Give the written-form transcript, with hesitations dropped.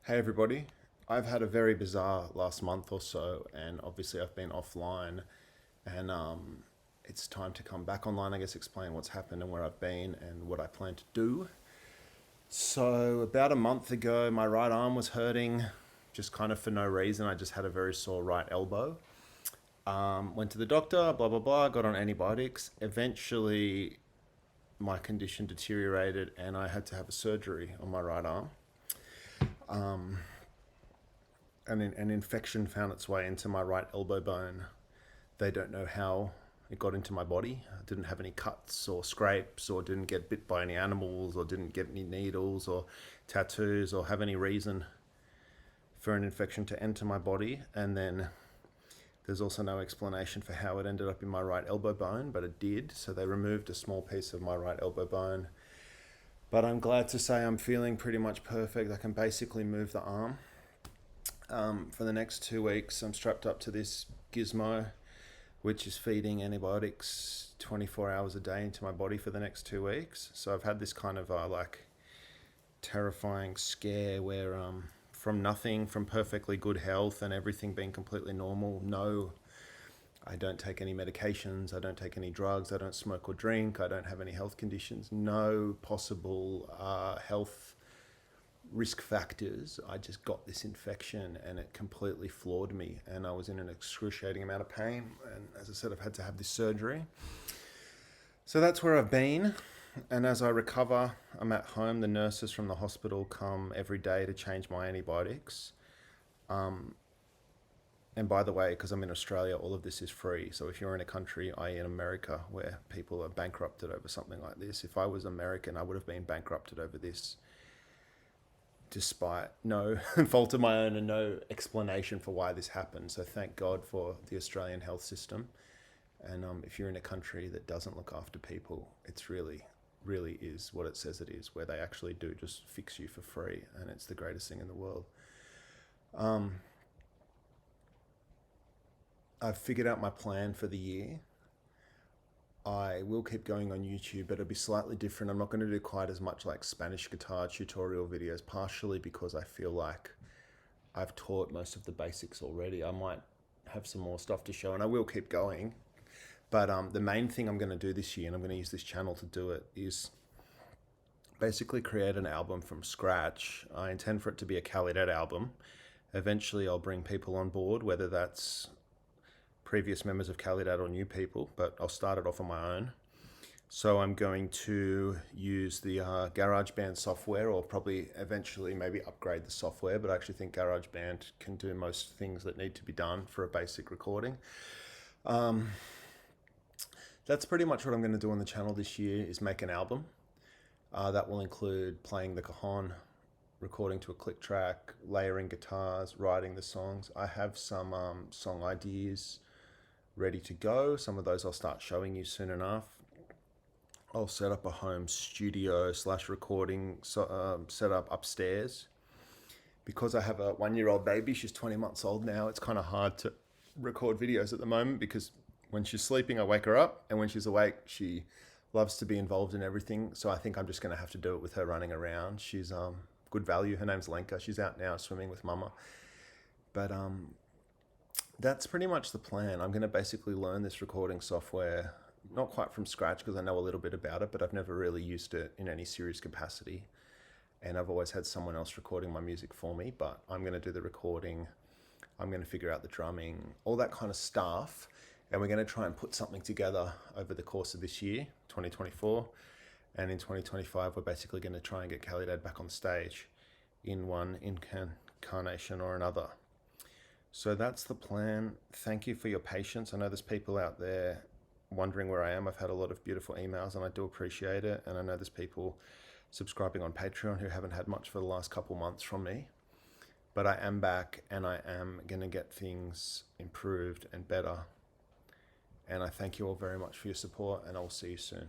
Hey everybody. I've had a very bizarre last month or so, and obviously I've been offline, and it's time to come back online, I guess, explain what's happened and where I've been and what I plan to do. So, about a month ago, my right arm was hurting just kind of for no reason. I just had a very sore right elbow. Went to the doctor, blah, blah, blah, got on antibiotics. Eventually, my condition deteriorated, and I had to have a surgery on my right arm. An infection found its way into my right elbow bone. They don't know how it got into my body. I didn't have any cuts or scrapes, or didn't get bit by any animals, or didn't get any needles or tattoos, or have any reason for an infection to enter my body. And then there's also no explanation for how it ended up in my right elbow bone, but it did. So they removed a small piece of my right elbow bone. But I'm glad to say I'm feeling pretty much perfect. I can basically move the arm. For the next 2 weeks, I'm strapped up to this gizmo, which is feeding antibiotics 24 hours a day into my body for the next 2 weeks. So I've had this kind of terrifying scare where from nothing, from perfectly good health and everything being completely normal, no, I don't take any medications, I don't take any drugs, I don't smoke or drink, I don't have any health conditions, no possible health risk factors. I just got this infection and it completely floored me, and I was in an excruciating amount of pain, and as I said, I've had to have this surgery. So that's where I've been, and as I recover, I'm at home. The nurses from the hospital come every day to change my antibiotics. And by the way, because I'm in Australia, all of this is free. So if you're in a country, i.e. in America, where people are bankrupted over something like this, if I was American, I would have been bankrupted over this, despite no fault of my own and no explanation for why this happened. So thank God for the Australian health system. And if you're in a country that doesn't look after people, it's really, really is what it says it is, where they actually do just fix you for free. And it's the greatest thing in the world. I've figured out my plan for the year. I will keep going on YouTube, but it'll be slightly different. I'm not going to do quite as much like Spanish guitar tutorial videos, partially because I feel like I've taught most of the basics already. I might have some more stuff to show, and I will keep going. But the main thing I'm going to do this year, and I'm going to use this channel to do it, is basically create an album from scratch. I intend for it to be a Kallidad album. Eventually, I'll bring people on board, whether that's previous members of Kallidad or new people, but I'll start it off on my own. So I'm going to use the GarageBand software, or probably eventually maybe upgrade the software, but I actually think GarageBand can do most things that need to be done for a basic recording. That's pretty much what I'm going to do on the channel this year, is make an album. That will include playing the cajon, recording to a click track, layering guitars, writing the songs. I have some song ideas ready to go. Some of those I'll start showing you soon enough. I'll set up a home studio / recording setup upstairs. Because I have a 1-year-old baby, she's 20 months old now, it's kind of hard to record videos at the moment, because when she's sleeping I wake her up, and when she's awake she loves to be involved in everything. So I think I'm just going to have to do it with her running around. She's good value. Her name's Lenka. She's out now swimming with mama. But that's pretty much the plan. I'm going to basically learn this recording software, not quite from scratch, because I know a little bit about it, but I've never really used it in any serious capacity. And I've always had someone else recording my music for me, but I'm going to do the recording. I'm going to figure out the drumming, all that kind of stuff. And we're going to try and put something together over the course of this year, 2024. And in 2025, we're basically going to try and get Kallidad back on stage in one incarnation or another. So that's the plan. Thank you for your patience. I know there's people out there wondering where I am. I've had a lot of beautiful emails, and I do appreciate it. And I know there's people subscribing on Patreon who haven't had much for the last couple months from me. But I am back, and I am going to get things improved and better. And I thank you all very much for your support, and I'll see you soon.